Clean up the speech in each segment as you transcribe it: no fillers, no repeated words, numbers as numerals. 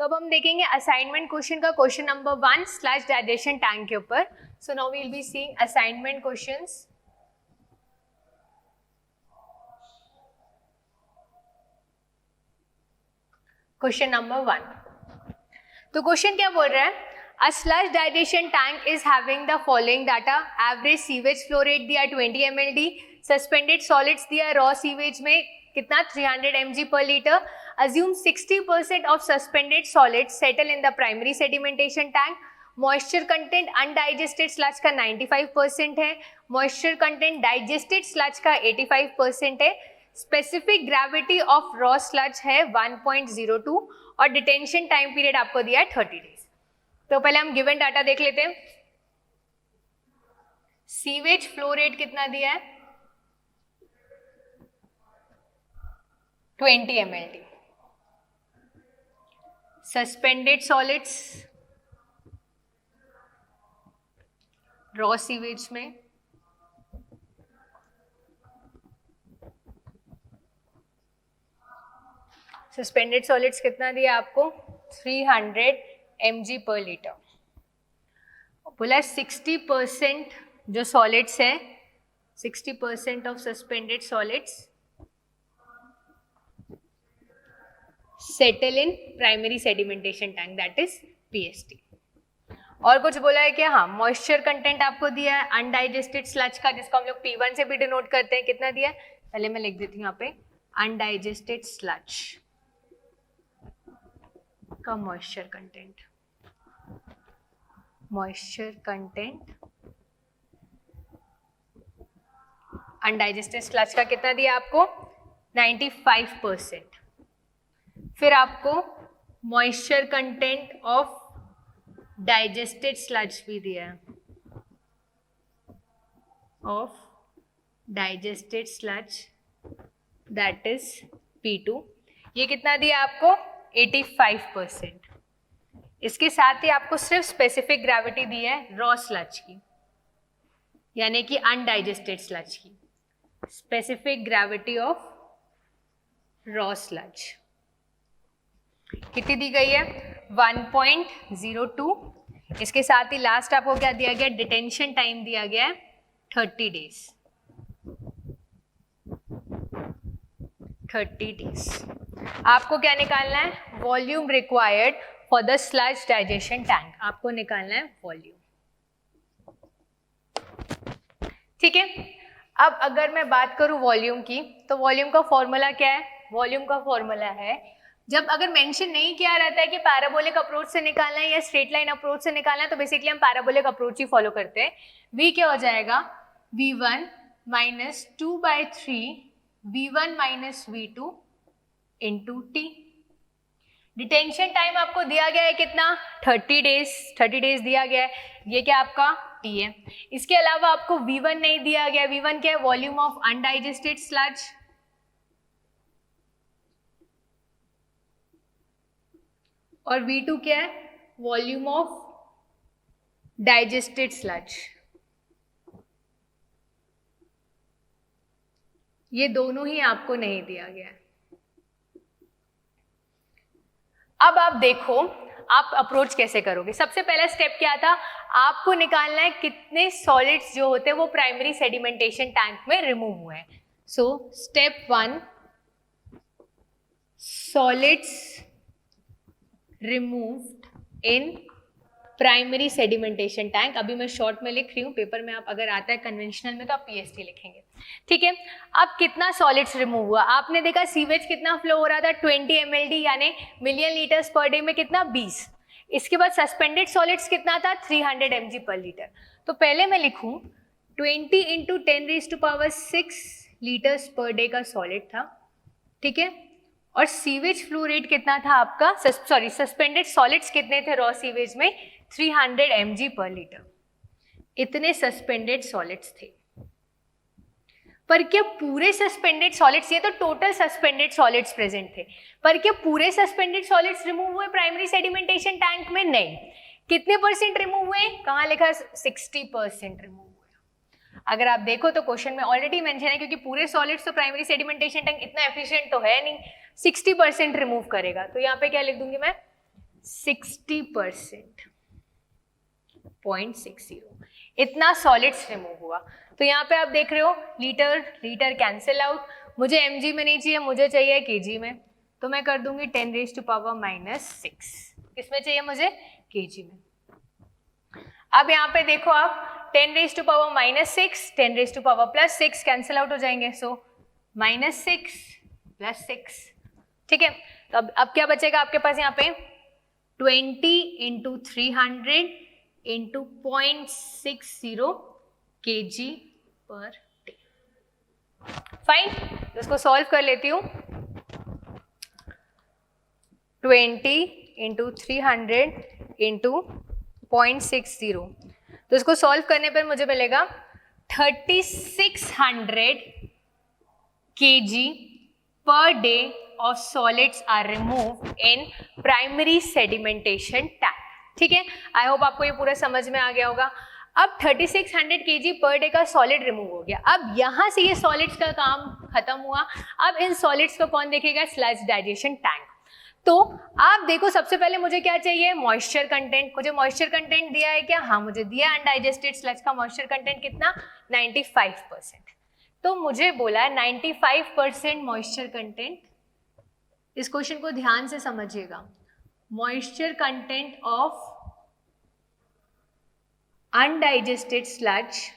तो अब हम देखेंगे असाइनमेंट क्वेश्चन का question number 1 slash digestion tank के ऊपर. So now we will be seeing assignment questions. Question number 1. तो क्वेश्चन क्या बोल रहा है? A slash digestion tank is having the following data. Average sewage flow rate दिया 20 mld. Suspended solids दिया raw sewage में कितना 300 mg per liter. Assume 60% of suspended solids settle in the primary sedimentation tank. Moisture content undigested sludge का 95% है. Moisture content digested sludge का 85% है. Specific gravity of raw sludge है 1.02 और detention time period आपको दिया है 30 days. तो पहले हम given data देख लेते हैं. Sewage flow rate कितना दिया है? 20 mld. Suspended solids raw sewage में सस्पेंडेड सॉलिड्स कितना दिया आपको 300 mg पर लीटर. बोला 60% जो सॉलिड्स है 60% of suspended solids settle in primary sedimentation tank that is PST. और कुछ बोला है क्या? हाँ, मॉइस्चर कंटेंट आपको दिया है अनडाइजेस्टेड स्लज का, जिसको हम लोग P1 से भी डिनोट करते हैं. कितना दिया है? पहले मैं लिख देती हूँ यहाँ पे अनडाइजेस्टेड स्लज का moisture content. Moisture content undigested sludge का कितना दिया आपको 95%. फिर आपको moisture content of digested sludge भी दिया है. Of digested sludge that is P2. ये कितना दिया आपको 85%. इसके साथ ही आपको सिर्फ स्पेसिफिक ग्रेविटी दी है रॉ स्लज की, यानी कि अनडाइजेस्टेड स्लज की. Specific gravity of raw sludge कितनी दी गई है 1.02. इसके साथ ही लास्ट आपको क्या दिया गया? डिटेंशन टाइम दिया गया है 30 डेज. 30 डेज. आपको क्या निकालना है? Volume required for the sludge digestion tank. आपको निकालना है वॉल्यूम. ठीक है. अब अगर मैं बात करूं वॉल्यूम की, तो वॉल्यूम का फॉर्मूला क्या है? वॉल्यूम का फॉर्मूला है, जब अगर मेंशन नहीं किया रहता है कि पैराबोलिक अप्रोच से निकालना है या स्ट्रेट लाइन अप्रोच से निकालना है, तो बेसिकली हम पैराबोलिक अप्रोच ही फॉलो करते हैं. V क्या हो जाएगा? V1 minus 2/3 V1 minus V2 into T. Detention time आपको दिया गया है कितना 30 डेज. 30 डेज दिया गया है. ये क्या आपका T है. इसके अलावा आपको V1 नहीं दिया गया. V1 क्या है? Volume of undigested sludge. और V2 क्या है? Volume of digested sludge. ये दोनों ही आपको नहीं दिया गया है. अब आप देखो आप अप्रोच कैसे करोगे. सबसे पहला स्टेप क्या था? आपको निकालना है कितने सॉलिड्स जो होते हैं वो प्राइमरी सेडिमेंटेशन टैंक में रिमूव हुए हैं. So step 1, solids removed in primary sedimentation tank. अभी मैं शॉर्ट में लिख रही हूँ, पेपर में आप अगर आता है कन्वेंशनल में तो आप पीएसटी लिखेंगे. ठीक है. अब कितना सॉलिड्स रिमूव हुआ? आपने देखा सीवेज कितना फ्लो हो रहा था 20 mld यानी मिलियन लीटर्स पर डे में कितना 20. इसके बाद सस्पेंडेड सॉलिड्स कितना था 300 mg पर लीटर. तो पहले मैं लिखूं 20 इंटू 10⁻⁶ लीटर्स पर डे का सॉलिड था. ठीक है. और सीवेज फ्लो रेट कितना था आपका, सस्पेंडेड सॉलिड्स कितने थे रॉ सीवेज में 300 mg पर लीटर. इतने सस्पेंडेड सॉलिड्स थे. पर क्या पूरे सस्पेंडेड सॉलिड्स, ये तो टोटल सस्पेंडेड सॉलिड्स प्रेजेंट थे, पर क्या पूरे सस्पेंडेड सॉलिड्स रिमूव हुए प्राइमरी सेडिमेंटेशन टैंक में? नहीं. कितने परसेंट रिमूव हुए? कहाँ लिखा? 60% रिमूव हुए. अगर आप देखो तो क्वेश्चन में ऑलरेडी मेंशन है, क्योंकि पूरे सॉलिड्स तो प्राइमरी सेडिमेंटेशन टैंक इतना एफिशिएंट तो है नहीं, 60% रिमूव करेगा. तो यहाँ पे क्या लिख दूंगी मैं 60%, 0.60 इतना सॉलिड्स रिमूव हुआ। तो यहाँ पे आप देख रहे हो लीटर लीटर कैंसिल आउट, मुझे mg में नहीं चाहिए, मुझे चाहिए kg में, तो मैं कर दूंगी 10⁻⁻⁶। किसमें चाहिए मुझे? kg में। अब यहाँ पे देखो आप 10⁻⁻⁶, 10⁻+6 कैंसिल आउट हो जाएंगे, सो -6 + 6, ठीक है। तो अब क्या बचेगा आपके पास यहाँ पे 20 × 300 × 0.60 kg/day। फाइन, तो इसको सॉल्व कर लेती हूँ। 20 × 300 × 0.60, तो इसको सॉल्व करने पर मुझे मिलेगा 3600 kg/day of solids are removed in primary sedimentation tank, ठीक है। आई होप आपको ये पूरा समझ में आ गया होगा। अब 3600 kg/day का सॉलिड रिमूव हो गया। अब यहाँ से ये सॉलिड्स का काम खत्म हुआ। अब इन सॉलिड्स को कौन देखेगा? Sludge digestion tank. तो आप देखो, सबसे पहले मुझे क्या चाहिए? Moisture content. मुझे मॉइस्चर कंटेंट दिया है क्या? हाँ मुझे दिया है। अनडाइजेस्टेड स्लज का मॉइस्चर कंटेंट कितना? 95%। तो मुझे बोला है 95% मॉइस्चर कंटेंट। इस क्वेश्चन को ध्यान से समझिएगा। Moisture content of undigested sludge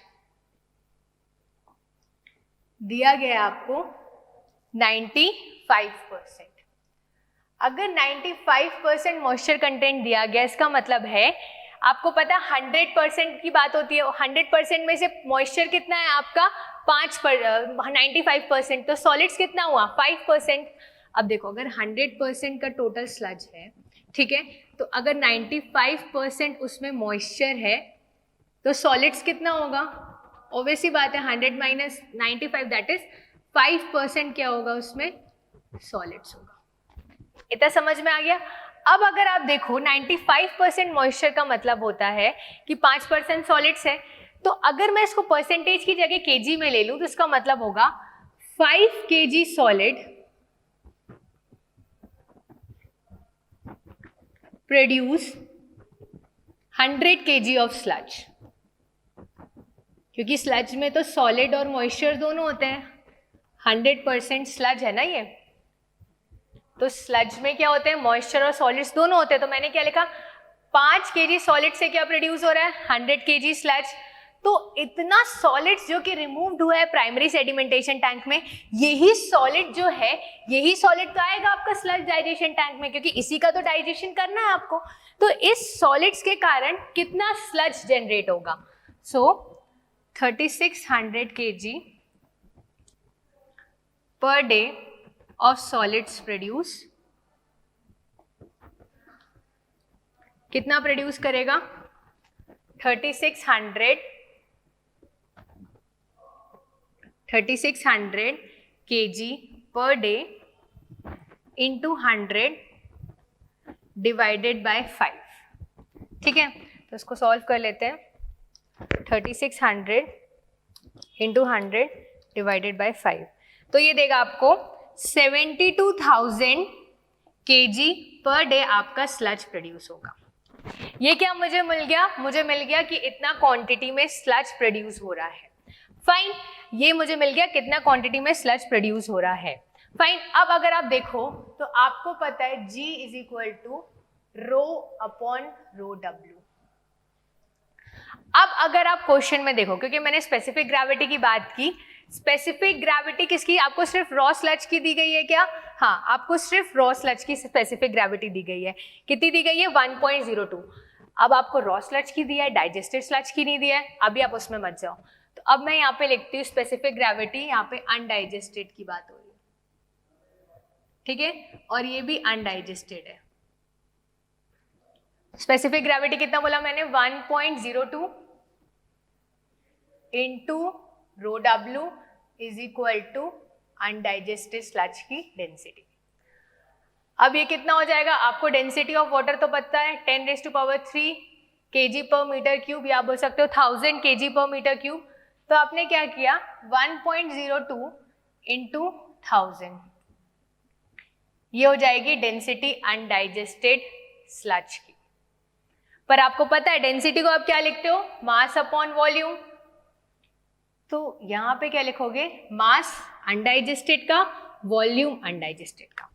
दिया गया आपको 95%। अगर 95% मॉइस्चर कंटेंट दिया गया, इसका मतलब है आपको पता 100% की बात होती है, 100% में से मॉइस्चर कितना है आपका 95%, तो सॉलिड्स कितना हुआ 5%। अब देखो अगर 100% का टोटल स्लज है, ठीक है, तो अगर 95% उसमें मॉइस्चर है तो सॉलिड्स कितना होगा? ऑब्वियस ही बात है 100 - 95 दैट इज 5% क्या होगा उसमें? सॉलिड्स होगा। इतना समझ में आ गया। अब अगर आप देखो 95% मॉइस्चर का मतलब होता है कि 5% सॉलिड्स है, तो अगर मैं इसको परसेंटेज की जगह केजी में ले लूं तो इसका मतलब होगा 5 kg solid produce 100 kg of sludge, क्योंकि स्लज में तो सॉलिड और मॉइस्चर दोनों होते हैं। 100% स्लज है ना ये, तो स्लज में क्या होते हैं? मॉइस्चर और सॉलिड्स दोनों होते हैं। तो मैंने क्या लिखा? 5 kg सॉलिड से क्या प्रोड्यूस हो रहा है? 100 kg स्लज। तो इतना सॉलिड्स जो कि रिमूव्ड हुआ है प्राइमरी सेडिमेंटेशन टैंक में, यही सॉलिड जो है, यही सॉलिड तो आएगा आपका स्लज डाइजेशन टैंक में, क्योंकि इसी का तो डाइजेशन करना है आपको। तो इस सॉलिड्स के कारण कितना स्लज जनरेट होगा? सो 3600 kg/day of solids produce, कितना प्रोड्यूस करेगा? 3600 kg/day into 100 डिवाइडेड बाय 5, ठीक है। तो इसको सॉल्व कर लेते हैं। 3600 into 100 डिवाइडेड बाय 5, तो ये देगा आपको 72,000 kg/day आपका स्लज प्रोड्यूस होगा। ये क्या मुझे मिल गया? मुझे मिल गया कि इतना क्वांटिटी में स्लज प्रोड्यूस हो रहा है। फाइन, ये मुझे मिल गया कितना क्वांटिटी में स्लज प्रोड्यूस हो रहा है। फाइन, अब अगर आप देखो तो आपको पता है G = ρ/ρw। अब अगर आप क्वेश्चन में देखो, क्योंकि मैंने स्पेसिफिक ग्रेविटी की बात की, स्पेसिफिक ग्रेविटी किसकी? आपको सिर्फ रॉ स्लज की दी गई है क्या? हाँ, आपको सिर्फ रॉ स्लज की स्पेसिफिक ग्रेविटी दी गई है। कितनी दी गई है? 1.02। अब आपको रॉ स्लज की दिया है, डाइजेस्टेड स्लज की नहीं दिया है। अभी आप उसमें मत जाओ। तो अब मैं यहाँ पे लिखती हूँ स्पेसिफिक ग्रेविटी, यहाँ पे अनडाइजेस्टेड की बात हो रही है, ठीक है, और ये भी अनडाइजेस्टेड है। स्पेसिफिक ग्रेविटी कितना बोला मैंने? 1.02 into ρw is equal to undigested sludge की डेंसिटी। अब ये कितना हो जाएगा? आपको डेंसिटी ऑफ वाटर तो पता है 10⁻³ kg/m³, या बोल सकते हो 1000 kg/m³। तो आपने क्या किया? 1.02 into 1000, ये हो जाएगी डेंसिटी अनडाइजेस्टेड स्लज की। पर आपको पता है डेंसिटी को आप क्या लिखते हो, मास अपॉन वॉल्यूम। तो यहां पे क्या लिखोगे, मास अनडाइजेस्टेड का, वॉल्यूम अनडाइजेस्टेड का।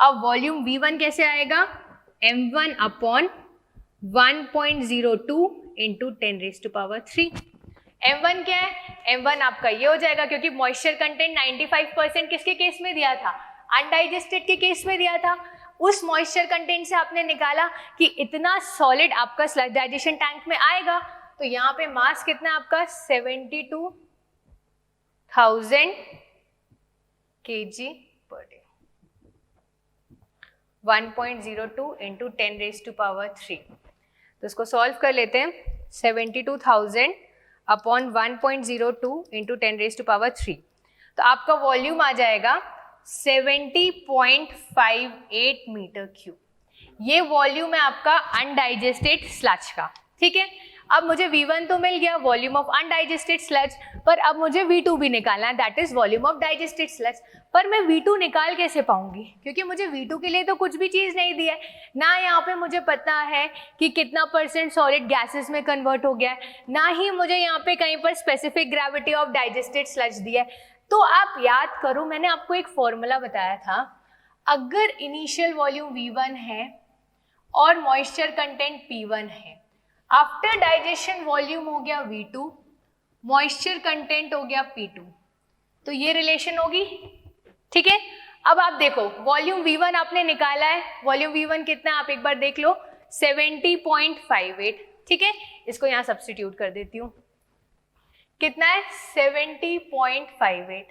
अब वॉल्यूम V1 कैसे आएगा, m1 अपॉन 1.02 इंटू 10⁻³ m1 क्या है, m1 आपका ये हो जाएगा, क्योंकि मॉइस्चर कंटेंट 95% किसके केस में दिया था, अनडाइजेस्टेड के केस में दिया था। उस मॉइस्चर कंटेंट से आपने निकाला कि इतना सॉलिड आपका स्लज डाइजेशन टैंक में आएगा। तो यहाँ पे मास कितना है आपका 72,000 kg पर डे, 1.02 इंटू 10⁻³ तो इसको सॉल्व कर लेते हैं। 72,000 अपॉन 1.02 इंटू 10⁻³ तो आपका वॉल्यूम आ जाएगा 70.58 मीटर क्यूब। ये वॉल्यूम है आपका अनडाइजेस्टेड स्लज का, ठीक है। अब मुझे V1 तो मिल गया, वॉल्यूम ऑफ अनडाइजेस्टेड स्लज, पर अब मुझे V2 भी निकालना है, that is volume of digested sludge. पर मैं V2 निकाल कैसे पाऊंगी, क्योंकि मुझे V2 के लिए तो कुछ भी चीज नहीं दी है ना। यहाँ पे मुझे पता है कि कितना % सॉलिड गैसेस में कन्वर्ट हो गया है, ना ही मुझे यहाँ पे कहीं पर specific gravity of digested sludge दी है। तो आप याद करो, मैंने आपको एक फॉर्मूला बताया था, अगर इनिशियल वॉल्यूम V1 है और मॉइस्चर कंटेंट P1 है, आफ्टर डाइजेशन वॉल्यूम हो गया V2, मॉइस्चर कंटेंट हो गया P2, तो ये रिलेशन होगी, ठीक है। अब आप देखो वॉल्यूम V1 आपने निकाला है, वॉल्यूम V1 कितना आप एक बार देख लो, 70.58, ठीक है। इसको यहाँ सब्स्टिट्यूट कर देती हूँ, कितना है 70.58।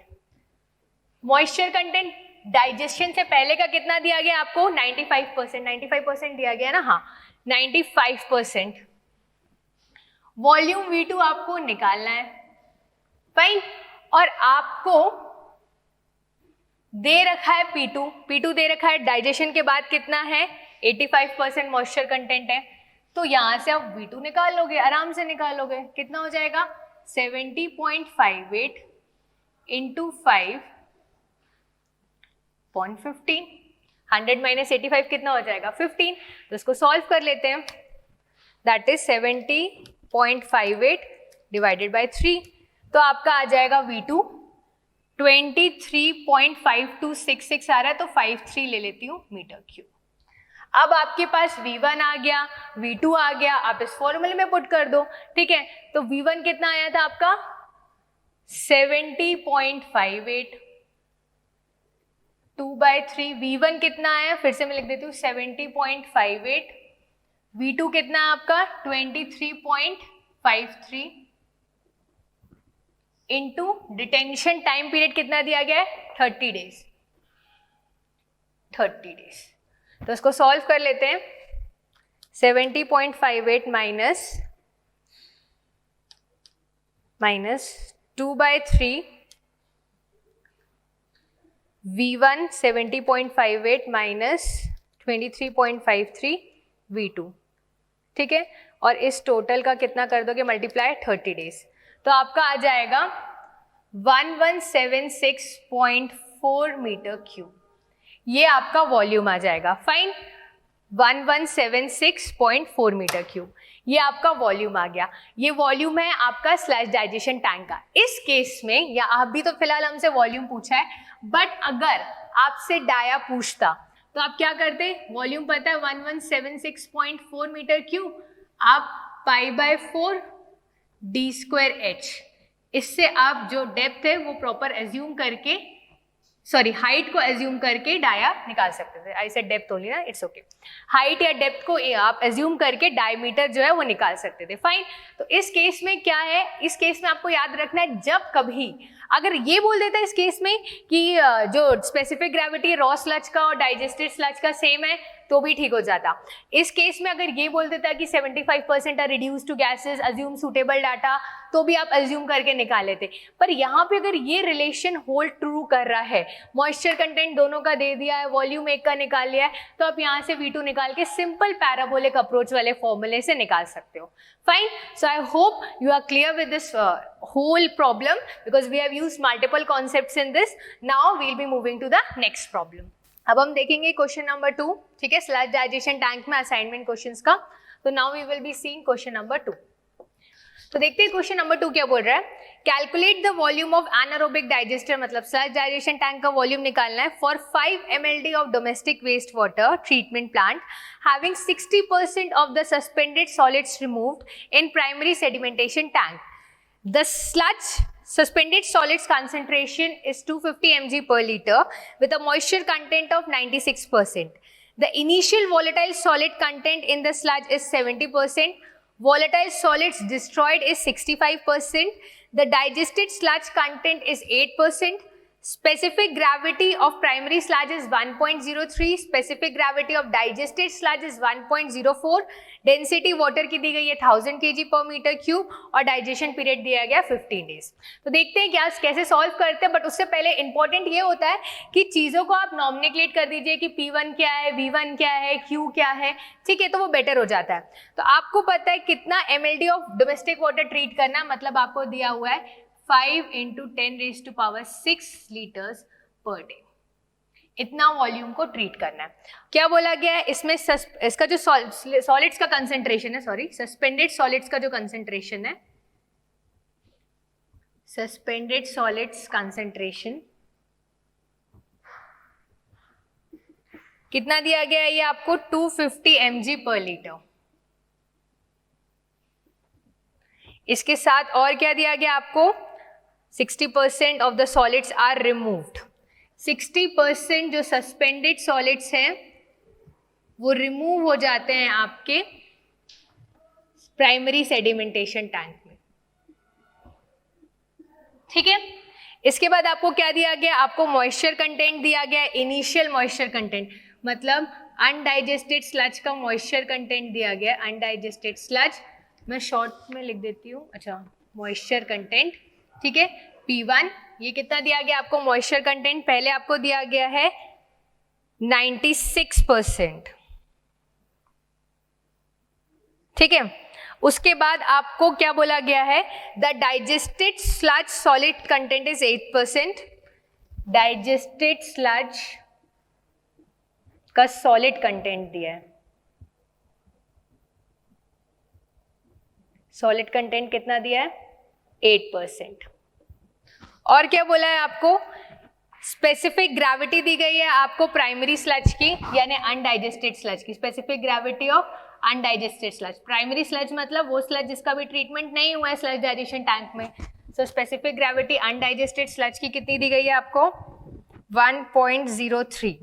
मॉइस्चर कंटेंट डाइजेशन से पहले का कितना दिया गया आपको, 95%, 95% दिया गया ना, हाँ 95%। वॉल्यूम V2 आपको निकालना है, फाइन। और आपको दे रखा है P2 दे रखा है, डाइजेशन के बाद कितना है 85% मॉइस्चर कंटेंट है, तो यहां से आप V2 निकाल लोगे, आराम से निकालोगे। कितना हो जाएगा 70.58 इंटू 5.15, 100 माइनस 85 कितना हो जाएगा 15। तो इसको सॉल्व कर लेते हैं, दैट इज 70.58 डिवाइडेड बाय 3, तो आपका आ जाएगा V2 23.5266 आ रहा है, तो 53 ले लेती हूँ मीटर क्यूब। अब आपके पास V1 आ गया, V2 आ गया, आप इस फॉर्मूले में पुट कर दो, ठीक है। तो V1 कितना आया था आपका 70.58, 2/3, V1 कितना आया, फिर से मैं लिख देती हूँ 70.58, V2 कितना है आपका 23.53 इंटू डिटेंशन टाइम पीरियड कितना दिया गया है 30 डेज, 30 डेज। तो इसको सॉल्व कर लेते हैं। 70.58 माइनस 2/3 V1 70.58 माइनस 23.53 V2, ठीक है। और इस टोटल का कितना कर दोगे मल्टीप्लाई 30 डेज, तो आपका आ जाएगा 1176.4 मीटर क्यूब। ये आपका वॉल्यूम आ जाएगा, फाइन, 1176.4 मीटर क्यूब, ये आपका वॉल्यूम आ गया। ये वॉल्यूम है आपका स्लैश डाइजेशन टैंक का। इस केस में, या आप भी तो फिलहाल हमसे वॉल्यूम पूछा है, बट अगर आपसे डाया पूछता तो आप क्या करते, वॉल्यूम पता है 1176.4 मीटर क्यूब, आप π/4 d²h, इससे आप जो डेप्थ है वो प्रॉपर एज्यूम करके, सॉरी हाइट को एज्यूम करके डाया निकाल सकते थे। आई सेड डेप्थ ओनली ना, इट्स ओके। हाइट या डेप्थ को आप एज्यूम करके डायमीटर जो है वो निकाल सकते थे, फाइन। तो इस केस में क्या है, इस केस में आपको याद रखना है, जब कभी अगर ये बोल देता है इस केस में कि जो स्पेसिफिक ग्रेविटी रॉ स्लज का और डाइजेस्टेड स्लज का सेम है तो भी ठीक हो जाता। इस केस में अगर ये बोल देता कि 75% are reduce to gases, assume suitable data, तो भी आप अज्यूम करके निकाल लेते। पर यहाँ पे अगर ये रिलेशन होल्ड ट्रू कर रहा है, मॉइस्चर कंटेंट दोनों का दे दिया है, वॉल्यूम एक का निकाल लिया है, तो आप यहाँ से V2 निकाल के सिंपल पैराबोलिक अप्रोच वाले फॉर्मूले से निकाल सकते हो, fine. So I hope you are clear with this whole problem because we have used multiple concepts in this. Now we'll be moving to the next problem. अब हम देखेंगे क्वेश्चन नंबर 2, ठीक है, स्लज डाइजेशन टैंक में assignment questions का। तो now we will be seeing question number 2। तो देखते हैं क्वेश्चन नंबर 2 क्या बोल रहा है। Calculate the volume of anaerobic digester, मतलब स्लज डाइजेशन टैंक का वॉल्यूम निकालना है for 5 mld of domestic waste water treatment plant having 60% of the suspended solids removed in primary sedimentation tank. The sludge suspended solids concentration is 250 mg per liter with a moisture content of 96%. The initial volatile solid content in the sludge is 70%. Volatile solids destroyed is 65%. The digested sludge content is 8%. Specific gravity of primary sludge is 1.03. Specific gravity of digested sludge is 1.04. Density water की दी गई है 1000 kg पर metre cube और digestion period दिया गया 15 days. तो देखते हैं क्या कैसे सॉल्व करते हैं, बट उससे पहले इंपॉर्टेंट ये होता है कि चीज़ों को आप नॉमिनेट कर दीजिए कि P1 क्या है, V1 क्या है, Q क्या है, ठीक है, तो वो बेटर हो जाता है। तो आपको पता है कितना mld of domestic water treat करना, मतलब आपको दिया हुआ है 5 × 10⁻6 लीटर्स पर डे, इतना वॉल्यूम को ट्रीट करना है। क्या बोला गया है इसमें, इसका जो सॉलिड्स का कंसेंट्रेशन है, सॉरी सस्पेंडेड सॉलिड्स का जो कंसेंट्रेशन है, सस्पेंडेड सॉलिड्स कंसेंट्रेशन कितना दिया गया है ये आपको 250 mg पर लीटर। इसके साथ और क्या दिया गया आपको, 60% of the solids are removed. 60% जो सस्पेंडेड सॉलिड्स हैं वो रिमूव हो जाते हैं आपके प्राइमरी सेडिमेंटेशन टैंक में, ठीक है। इसके बाद आपको क्या दिया गया, आपको मॉइस्चर कंटेंट दिया गया, इनिशियल मॉइस्चर कंटेंट, मतलब अनडाइजेस्टेड स्लज का मॉइस्चर कंटेंट दिया गया। अनडाइजेस्टेड स्लज मैं शॉर्ट में लिख देती हूँ, अच्छा, मॉइस्चर कंटेंट, ठीक है, P1। ये कितना दिया गया आपको मॉइस्चर कंटेंट, पहले आपको दिया गया है 96%, ठीक है। उसके बाद आपको क्या बोला गया है, the digested sludge solid content is 8%। Digested sludge का सॉलिड कंटेंट दिया है, सॉलिड कंटेंट कितना दिया है 8%। और क्या बोला है आपको, स्पेसिफिक ग्रेविटी दी गई है आपको प्राइमरी स्लज की, यानी अनडाइजेस्टेड स्लज की, specific gravity of undigested sludge. Primary sludge मतलब वो स्लज जिसका भी ट्रीटमेंट नहीं हुआ है स्लज डाइजेशन टैंक में। So specific gravity undigested sludge की कितनी दी गई है आपको 1.03,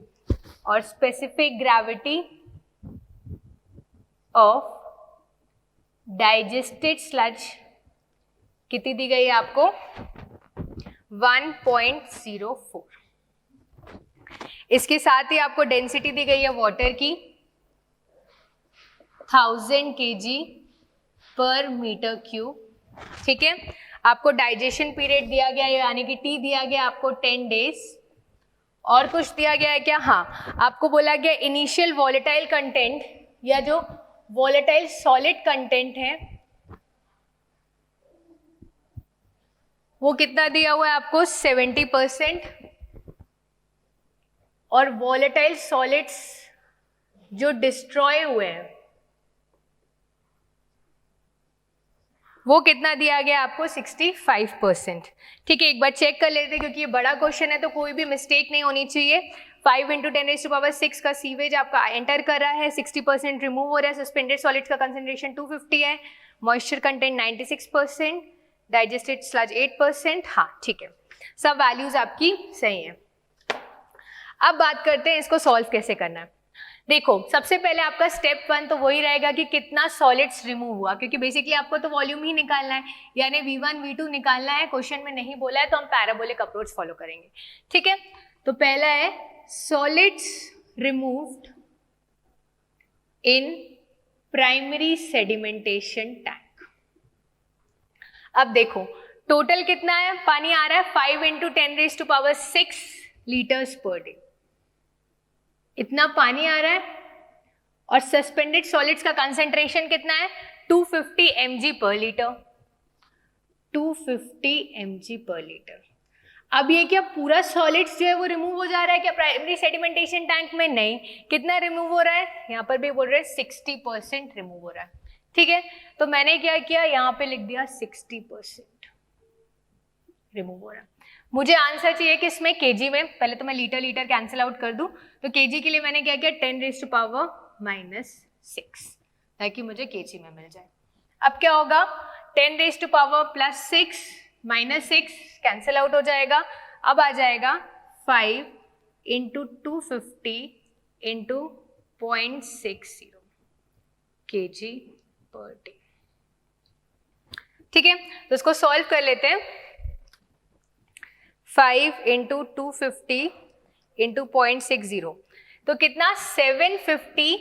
और specific gravity of digested sludge कितनी दी गई है आपको 1.04। इसके साथ ही आपको डेंसिटी दी गई है वाटर की 1000 kg पर मीटर क्यूब, ठीक है। आपको डाइजेशन पीरियड दिया गया है, यानी कि T दिया गया आपको 10 डेज। और कुछ दिया गया है क्या, हाँ, आपको बोला गया इनिशियल वॉलेटाइल कंटेंट या जो वॉलेटाइल सॉलिड कंटेंट है वो कितना दिया हुआ है आपको 70%, और वॉलेटाइल सॉलिड्स जो डिस्ट्रॉय हुए हैं वो कितना दिया गया आपको 65%, ठीक है। एक बार चेक कर लेते हैं क्योंकि ये बड़ा क्वेश्चन है तो कोई भी मिस्टेक नहीं होनी चाहिए। 5 × 10⁻6 का सीवेज आपका एंटर कर रहा है, 60% रिमूव हो रहा है, सस्पेंडेड सॉलिड्स का कंसेंट्रेशन 250 है, मॉइस्चर कंटेंट 96%, डाइजेस्टेड स्लज 8%, हाँ ठीक है, सब वैल्यूज आपकी सही है। अब बात करते हैं इसको सॉल्व कैसे करना है। देखो सबसे पहले आपका स्टेप 1 तो वही रहेगा कि कितना सॉलिड्स रिमूव हुआ, क्योंकि बेसिकली आपको तो वॉल्यूम ही निकालना है, यानी V1 V2 निकालना है। क्वेश्चन में नहीं बोला है तो हम पैराबोलिक अप्रोच फॉलो करेंगे, ठीक है। तो पहला है solids removed in primary sedimentation tank. अब देखो टोटल कितना है, पानी आ रहा है 5 × 10⁻6 लीटर्स पर डे, इतना पानी आ रहा है। और सस्पेंडेड सॉलिड्स का कंसेंट्रेशन कितना है 250 mg पर लीटर, 250 mg पर लीटर। अब ये क्या पूरा सॉलिड्स जो है वो रिमूव हो जा रहा है क्या प्राइमरी सेडिमेंटेशन टैंक में? नहीं। कितना रिमूव हो रहा है? यहाँ पर भी बोल रहे हैं 60% रिमूव हो रहा है। ठीक है, तो मैंने क्या किया, यहाँ पे लिख दिया 60% रिमूव हो रहा है। मुझे आंसर चाहिए कि इसमें केजी में, पहले तो मैं लीटर लीटर कैंसिल आउट कर दूं, तो केजी के लिए मैंने क्या किया 10⁻⁻⁶, ताकि मुझे केजी में मिल जाए। अब क्या होगा 10⁻+6 -6 कैंसिल आउट हो जाएगा। अब आ जाएगा 5 × 250 × 0.60 kg/day। ठीक है, तो इसको सॉल्व कर लेते हैं। 5 × 250 × 0.60 तो कितना 750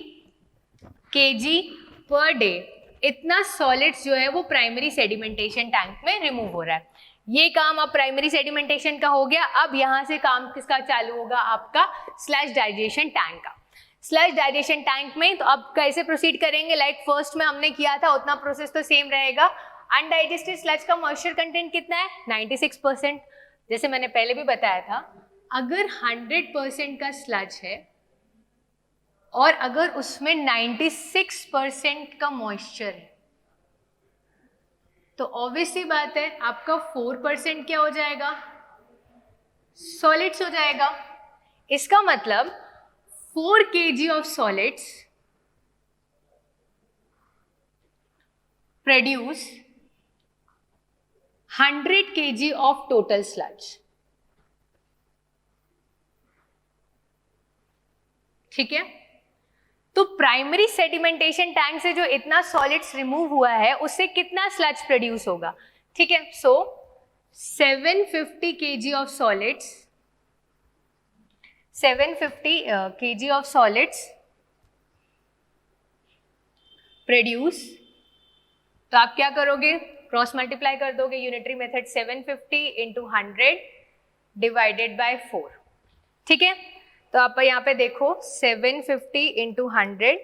kg/day इतना सॉलिड्स जो है वो प्राइमरी सेडिमेंटेशन टैंक में रिमूव हो रहा है। ये काम अब प्राइमरी सेडिमेंटेशन का हो गया। अब यहां से काम किसका चालू होगा? आपका स्लैश डाइजेशन टैंक का। स्लैश डाइजेशन टैंक में तो अब कैसे प्रोसीड करेंगे? लाइक फर्स्ट में हमने किया था उतना प्रोसेस तो सेम रहेगा। अनडाइजेस्टेड स्लज का मॉइस्चर कंटेंट कितना है? 96%। जैसे मैंने पहले भी बताया था, अगर 100% का स्लज है और अगर उसमें 96% का मॉइस्चर है तो ऑब्वियस सी बात है आपका 4% क्या हो जाएगा? सॉलिड्स हो जाएगा। इसका मतलब 4 kg of solids produce 100 kg of total sludge. ठीक है, तो प्राइमरी सेडिमेंटेशन टैंक से जो इतना सॉलिड्स रिमूव हुआ है उससे कितना स्लज प्रोड्यूस होगा? ठीक है, सो 750 kg of solids, 750 kg of solids produce, तो आप क्या करोगे? क्रॉस मल्टीप्लाई कर दोगे यूनिटरी मेथड 750 × 100 डिवाइडेड बाय 4। ठीक है, तो आप यहाँ पे देखो 750 × 100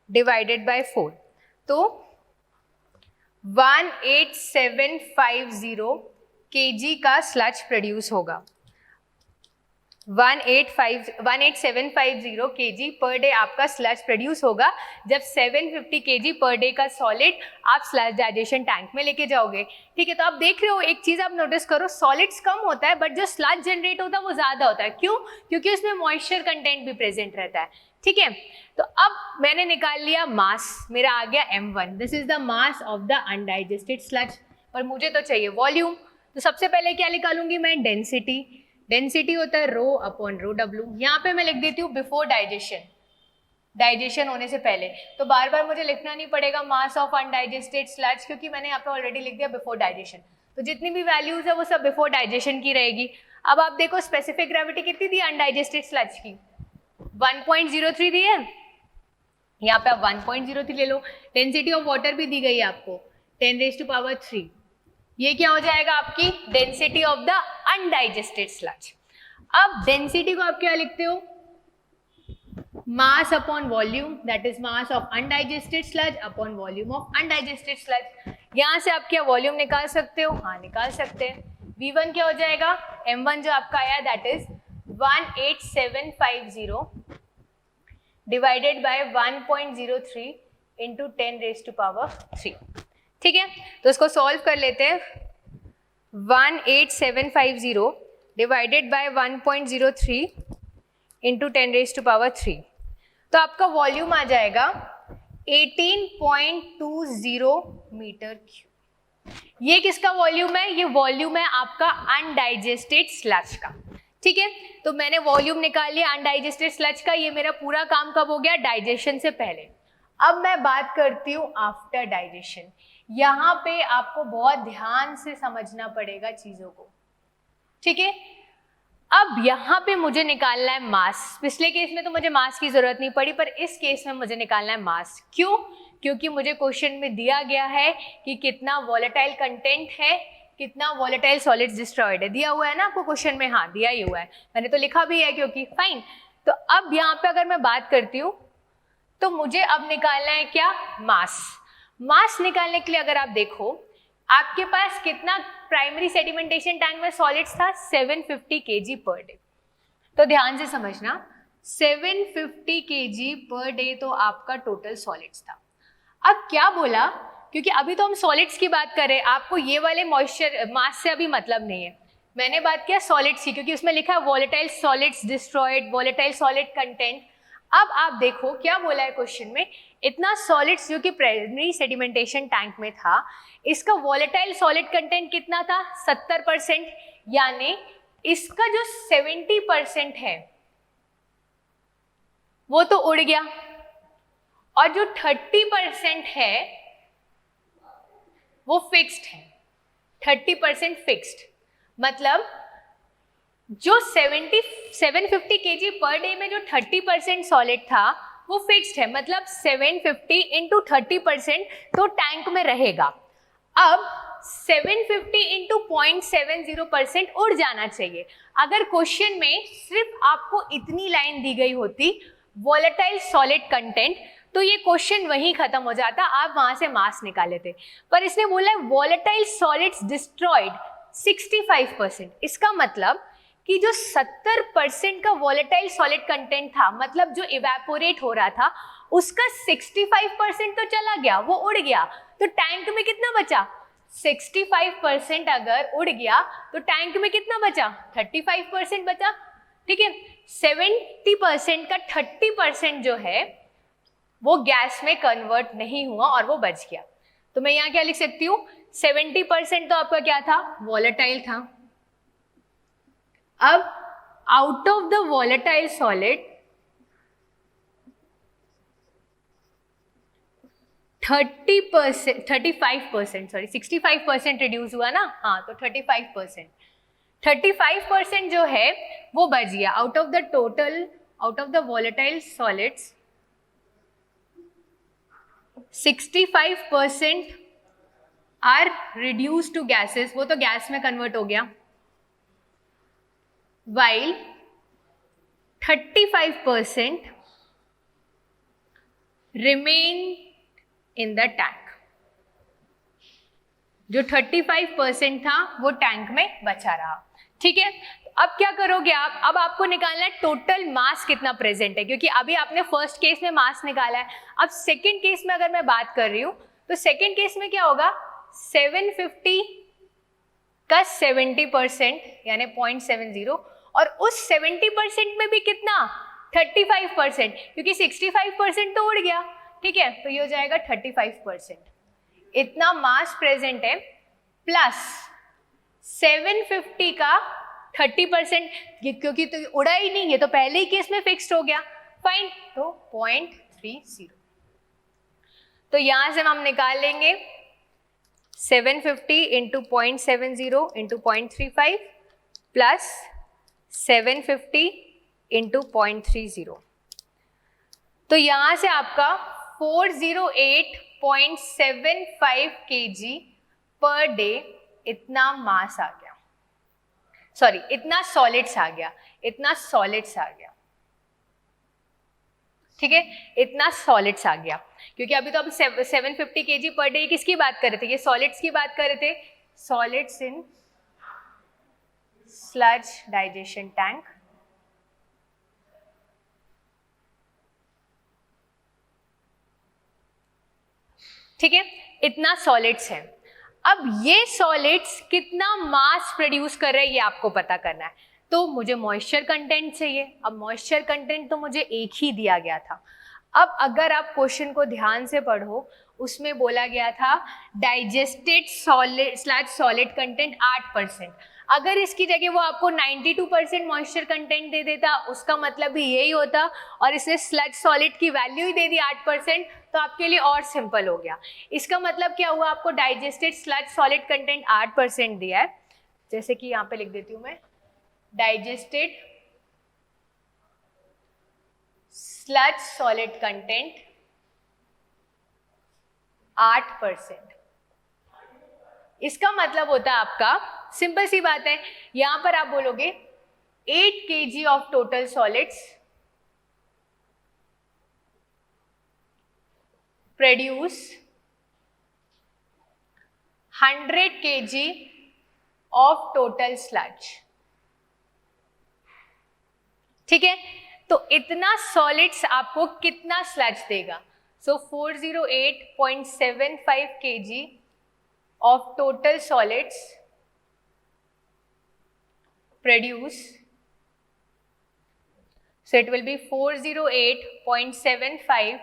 डिवाइडेड बाय 4 तो 18750 kg का स्लज प्रोड्यूस होगा। 18750 kg पर डे आपका स्लज प्रोड्यूस होगा जब 750 kg पर डे का सॉलिड आप स्लज डाइजेशन टैंक में लेके जाओगे। ठीक है, तो आप देख रहे हो एक चीज आप नोटिस करो, सॉलिड्स कम होता है बट जो स्लज जनरेट होता है वो ज्यादा होता है। क्यों? क्योंकि उसमें मॉइस्चर कंटेंट भी प्रेजेंट रहता है। ठीक है, तो अब मैंने निकाल लिया मास, मेरा आ गया m1, this is the mass of the undigested sludge. पर मुझे तो चाहिए वॉल्यूम, तो सबसे पहले क्या निकालूंगी मैं? डेंसिटी। डेंसिटी होता है रो अपॉन रो डब्ल्यू। यहाँ पे मैं लिख देती हूँ बिफोर डाइजेशन, डाइजेशन होने से पहले, तो बार बार मुझे लिखना नहीं पड़ेगा मास ऑफ अनडाइजेस्टेड स्लज, क्योंकि मैंने यहाँ पे ऑलरेडी लिख दिया बिफोर डाइजेशन। तो जितनी भी वैल्यूज है वो सब बिफोर डाइजेशन की रहेगी। अब आप देखो स्पेसिफिक ग्रेविटी कितनी दी अनडाइजेस्टेड स्लज की? 1.03 दी है, यहाँ पे आप 1.03 ले लो। डेंसिटी ऑफ वाटर भी दी गई है आपको 10⁻3। ये क्या हो जाएगा आपकी density of the undigested sludge. अब डेंसिटी को आप क्या लिखते हो? Mass upon volume, that is mass of undigested sludge upon volume of undigested sludge. यहां से आप क्या वॉल्यूम निकाल सकते हो? हाँ निकाल सकते हैं। V1 क्या हो जाएगा? M1 जो आपका आया that is 18750 divided by 1.03 into 10⁻3। ठीक है, तो इसको सॉल्व कर लेते हैं। 18750 डिवाइडेड बाय 1.03 इंटू 10⁻3, तो आपका वॉल्यूम आ जाएगा 18.20 मीटर क्यूब। ये किसका वॉल्यूम है? ये वॉल्यूम है आपका अनडाइजेस्टेड स्लज का। ठीक है, तो मैंने वॉल्यूम निकाल लिया अनडाइजेस्टेड स्लज का। ये मेरा पूरा काम कब हो गया? डाइजेशन से पहले। अब मैं बात करती हूँ आफ्टर डाइजेशन। यहाँ पे आपको बहुत ध्यान से समझना पड़ेगा चीजों को। ठीक है, अब यहाँ पे मुझे निकालना है मास। पिछले केस में तो मुझे मास की जरूरत नहीं पड़ी, पर इस केस में मुझे निकालना है मास। क्यों? क्योंकि मुझे क्वेश्चन में दिया गया है कि कितना वॉलेटाइल कंटेंट है, कितना वॉलेटाइल सॉलिड्स डिस्ट्रॉयड है। दिया हुआ है ना आपको क्वेश्चन में? हाँ दिया ही हुआ है, मैंने तो लिखा भी है क्योंकि फाइन। तो अब यहाँ पे अगर मैं बात करती हूँ तो मुझे अब निकालना है क्या? मास। मास निकालने के लिए अगर आप देखो आपके पास कितना प्राइमरी सेडिमेंटेशन टैंक में सॉलिड्स था? 750 kg पर डे। तो ध्यान से समझना, 750 kg पर डे तो आपका टोटल सॉलिड्स था। अब क्या बोला, क्योंकि अभी तो हम सॉलिड्स की बात कर रहे हैं, आपको ये वाले मॉइस्चर मास से अभी मतलब नहीं है, मैंने बात किया सॉलिड्स की, क्योंकि उसमें लिखा है volatile solids destroyed, volatile solid content. अब आप देखो क्या बोला है क्वेश्चन में, इतना सॉलिड्स जो कि प्राइमरी सेडिमेंटेशन टैंक में था, इसका वोलेटाइल सॉलिड कंटेंट कितना था? 70%, यानी इसका जो 70% है वो तो उड़ गया, और जो 30% है वो फिक्स्ड है। 30% फिक्स्ड मतलब जो 750 kg पर डे में जो 30% सॉलिड था वो फिक्स्ड है, मतलब 750 इंटू 30% तो टैंक में रहेगा। अब 750 इंटू 0.70% उड़ जाना चाहिए। अगर क्वेश्चन में सिर्फ आपको इतनी लाइन दी गई होती वोलेटाइल सॉलिड कंटेंट, तो ये क्वेश्चन वहीं खत्म हो जाता, आप वहां से मास निकाले थे। पर इसने बोला है वोलेटाइल सॉलिड्स डिस्ट्रॉयड 65%। इसका मतलब कि जो 70% का वोलेटाइल सॉलिड कंटेंट था, मतलब जो इवेपोरेट हो रहा था, उसका 65% तो चला गया, वो उड़ गया, तो टैंक में कितना बचा? 65% अगर उड़ गया तो टैंक में कितना बचा? 35% बचा। ठीक है, 70% का 30% जो है वो गैस में कन्वर्ट नहीं हुआ और वो बच गया। तो मैं यहाँ क्या लिख सकती हूँ? 70% तो आपका क्या था? वोलेटाइल था। अब out of the volatile solid 65% reduce हुआ ना, हाँ, तो 35% जो है वो बच गया। Out of the total, out of the volatile solids 65% are reduce to gases, वो तो गैस में कन्वर्ट हो गया, while 35% remain in the tank। जो 35% था वो टैंक में बचा रहा। ठीक है, अब क्या करोगे आप? अब आपको निकालना है टोटल मास कितना प्रेजेंट है, क्योंकि अभी आपने फर्स्ट केस में मास निकाला है। अब सेकेंड केस में अगर मैं बात कर रही हूं तो सेकेंड केस में क्या होगा? 750 का 70% यानी 0.70, और उस 70% में भी कितना? 35%, क्योंकि 65% तो उड़ गया। ठीक है, तो ये हो जाएगा 35%। इतना मास प्रेजेंट है, प्लस 750 का 30%, क्योंकि तो उड़ा ही नहीं, ये तो पहले ही केस में फिक्स्ड हो गया। फाइन, तो 0.30। तो यहां से हम निकाल लेंगे 750 इंटू 0.70 इंटू 0.35 प्लस 750 इंटू 0.30, तो यहां से आपका 408.75 kg पर डे इतना मास आ गया, सॉरी इतना सॉलिड्स आ गया, इतना सॉलिड्स आ गया। ठीक है, इतना सॉलिड्स आ गया, क्योंकि अभी तो हम 750 kg पर डे किसकी बात कर रहे थे? ये सॉलिड्स की बात कर रहे थे, सॉलिड्स इन स्लज डाइजेशन टैंक। ठीक है, इतना सॉलिड्स है। अब ये सॉलिड्स कितना मास प्रोड्यूस कर रहे हैं ये आपको पता करना है, तो मुझे मॉइस्चर कंटेंट चाहिए। अब मॉइस्चर कंटेंट तो मुझे एक ही दिया गया था। अब अगर आप क्वेश्चन को ध्यान से पढ़ो, उसमें बोला गया था digested solid slash solid content 8%। अगर इसकी जगह वो आपको 92% मॉइस्चर कंटेंट दे देता, उसका मतलब भी यही होता, और इसने स्लज सॉलिड की वैल्यू ही दे दी 8%, तो आपके लिए और सिंपल हो गया। इसका मतलब क्या हुआ? आपको डाइजेस्टेड स्लज सॉलिड कंटेंट 8% दिया है, जैसे कि यहाँ पे लिख देती हूँ मैं, डाइजेस्टेड स्लज सॉलिड कंटेंट 8%। इसका मतलब होता है आपका, सिंपल सी बात है, यहां पर आप बोलोगे 8 kg of total solids produce 100 kg of total sludge. ठीक है, तो इतना सॉलिड्स आपको कितना स्लज देगा? सो 408.75 kg of total solids produce, so it will be 408.75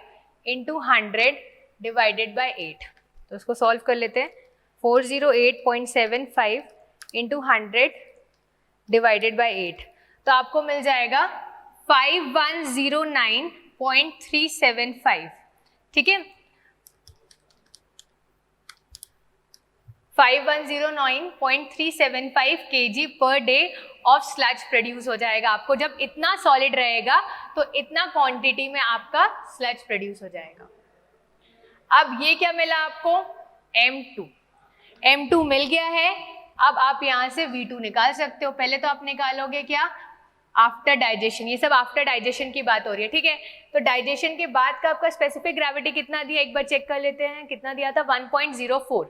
into 100 divided by 8। तो उसको सॉल्व कर लेते हैं। 408.75 into 100 divided by 8, तो आपको मिल जाएगा 5109.375। ठीक है, 5109.375 kg per day of sludge produce हो जाएगा आपको। जब इतना सॉलिड रहेगा तो इतना क्वांटिटी में आपका स्लज प्रोड्यूस हो जाएगा। अब ये क्या मिला आपको? M2। M2 मिल गया है। अब आप यहाँ से V2 निकाल सकते हो। पहले तो आप निकालोगे क्या? After digestion. ये सब आफ्टर डाइजेशन की बात हो रही है। ठीक है, तो डाइजेशन के बाद का आपका स्पेसिफिक ग्रेविटी कितना दिया, एक बार चेक कर लेते हैं। कितना दिया था? 1.04।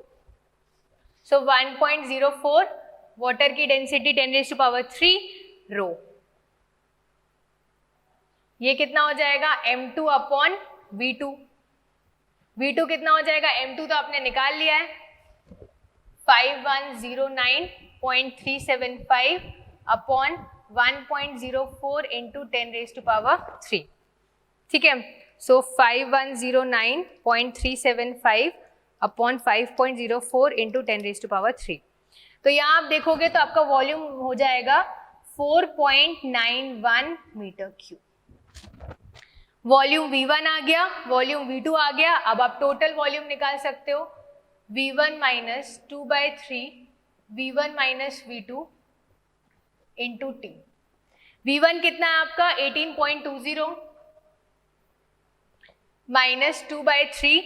सो 1.04, वाटर की डेंसिटी 10⁻³ रो। ये कितना हो जाएगा? M2 upon V2। V2 कितना हो जाएगा? M2 तो आपने निकाल लिया है, 5109.375 अपॉन 1.04 इंटू 10⁻³। ठीक है, सो 5109.375 अपॉन 5.04 इंटू 10⁻³। तो यहाँ आप देखोगे तो आपका वॉल्यूम हो जाएगा 4.91 मीटर क्यूब। वॉल्यूम V1 आ गया, वॉल्यूम V2 आ गया। अब आप टोटल वॉल्यूम निकाल सकते हो, V1 minus 2/3 V1 minus V2 into T। V1 कितना है आपका? 18.20 माइनस 2/3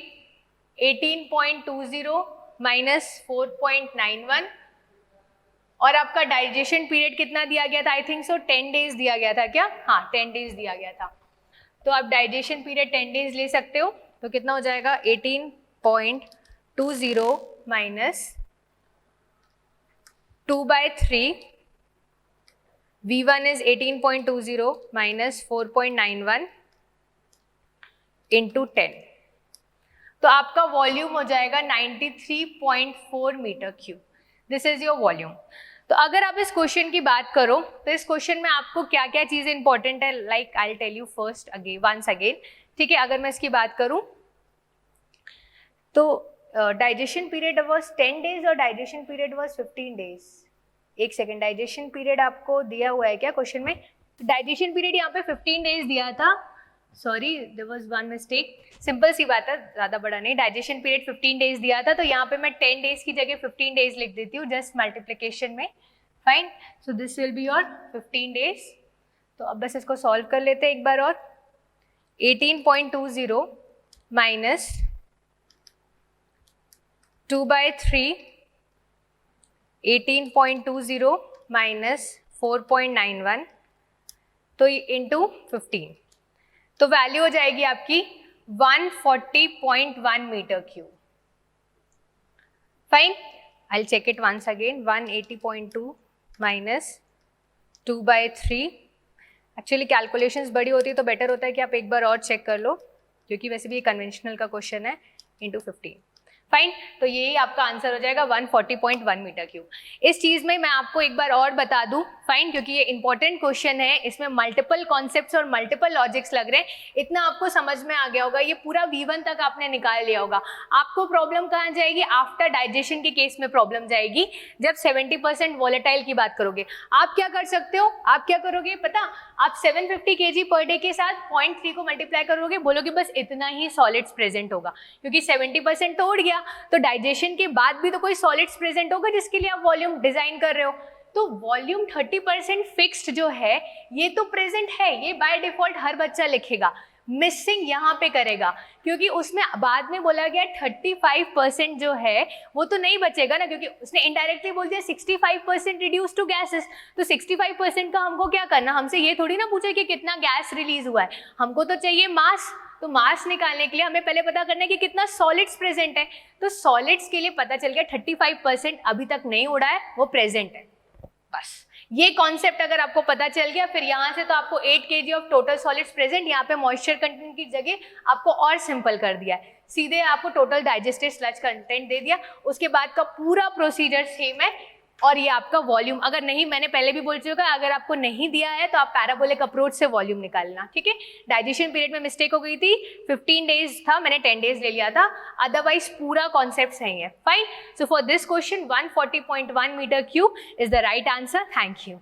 18.20 माइनस 4.91, और आपका डाइजेशन पीरियड कितना दिया गया था? आई थिंक सो 10 डेज दिया गया था क्या? हाँ, 10 डेज दिया गया था। तो आप डाइजेशन पीरियड 10 डेज ले सकते हो। तो कितना हो जाएगा? 18.20 minus 2/3 V1 is 18.20 minus 4.91 into 10। तो आपका वॉल्यूम हो जाएगा 93.4 metre cube. This is your volume. तो अगर आप इस क्वेश्चन की बात करो तो इस क्वेश्चन में आपको क्या क्या चीज़ इंपॉर्टेंट है, like I tell you first again once again. ठीक है, अगर मैं इसकी बात करूं तो डाइजेशन पीरियड वाज 10 डेज और डाइजेशन पीरियड वाज 15 डेज। एक सेकेंड, डाइजेशन पीरियड आपको दिया हुआ है क्या क्वेश्चन में? डाइजेशन पीरियड यहाँ पे 15 डेज दिया था। Sorry, there was one mistake. Simple सी बात है, ज़्यादा बड़ा नहीं। डाइजेशन पीरियड 15 डेज दिया था, तो यहाँ पे मैं 10 डेज की जगह 15 डेज लिख देती हूँ जस्ट मल्टीप्लिकेशन में। Fine, so this will be your 15 days. तो अब बस इसको सॉल्व कर लेते हैं एक बार और। 18.20 माइनस 2/3 18.20 माइनस 4.91 तो इंटू 15, तो वैल्यू हो जाएगी आपकी 140.1 metre cube. Fine, I will check it once again. 180.2 minus 2/3। Actually calculations बड़ी होती है तो बेटर होता है कि आप एक बार और चेक कर लो, क्योंकि वैसे भी ये कन्वेंशनल का क्वेश्चन है, इंटू 15। फाइन, तो यही आपका आंसर हो जाएगा 140.1 मीटर क्यूब। इस चीज में मैं आपको एक बार और बता दूं, फाइन, क्योंकि ये इंपॉर्टेंट क्वेश्चन है, इसमें मल्टीपल कॉन्सेप्ट्स और मल्टीपल लॉजिक्स लग रहे हैं। इतना आपको समझ में आ गया होगा, ये पूरा V1 तक आपने निकाल लिया होगा। आपको प्रॉब्लम कहाँ जाएगी? आफ्टर डाइजेशन के केस में प्रॉब्लम जाएगी, जब 70% वॉलेटाइल की बात करोगे। आप क्या कर सकते हो? आप क्या करोगे पता? आप 750 kg पर डे के साथ 0.3 को मल्टीप्लाई करोगे, बोलोगे बस इतना ही सॉलिड्स प्रेजेंट होगा, क्योंकि 70% तो उड़ गया। तो डाइजेशन के बाद भी तो कोई सॉलिड्स प्रेजेंट होगा जिसके लिए आप वॉल्यूम डिजाइन कर रहे हो। तो वॉल्यूम 30% फिक्स्ड जो है ये तो प्रेजेंट है, ये बाय डिफॉल्ट हर बच्चा लिखेगा। मिसिंग यहाँ पे करेगा, क्योंकि उसमें बाद में बोला गया 35% जो है वो तो नहीं बचेगा ना, क्योंकि उसने इनडायरेक्टली बोल दिया 65% रिड्यूस टू गैसेस। तो 65% का हमको क्या करना? हमसे ये थोड़ी ना पूछे कि कितना गैस रिलीज हुआ है, हमको तो चाहिए मास। तो मास निकालने के लिए हमें पहले पता करना है कि कितना सॉलिड्स प्रेजेंट है। तो सॉलिड्स के लिए पता चल गया 35% अभी तक नहीं उड़ा है, वो प्रेजेंट है। बस ये कॉन्सेप्ट अगर आपको पता चल गया, फिर यहाँ से तो आपको 8 kg of total solids present, यहाँ पे मॉइस्चर कंटेंट की जगह आपको और सिंपल कर दिया है, सीधे आपको टोटल डाइजेस्टेड स्लज कंटेंट दे दिया। उसके बाद का पूरा प्रोसीजर सेम है। और ये आपका वॉल्यूम, अगर नहीं, मैंने पहले भी बोल चुका, अगर आपको नहीं दिया है तो आप पैराबोलिक अप्रोच से वॉल्यूम निकालना, ठीक है। डाइजेशन पीरियड में मिस्टेक हो गई थी, 15 डेज था, मैंने 10 डेज ले लिया था, अदरवाइज पूरा कॉन्सेप्ट सही है। Fine. So for this question 140.1 metre cube is the right answer. Thank you.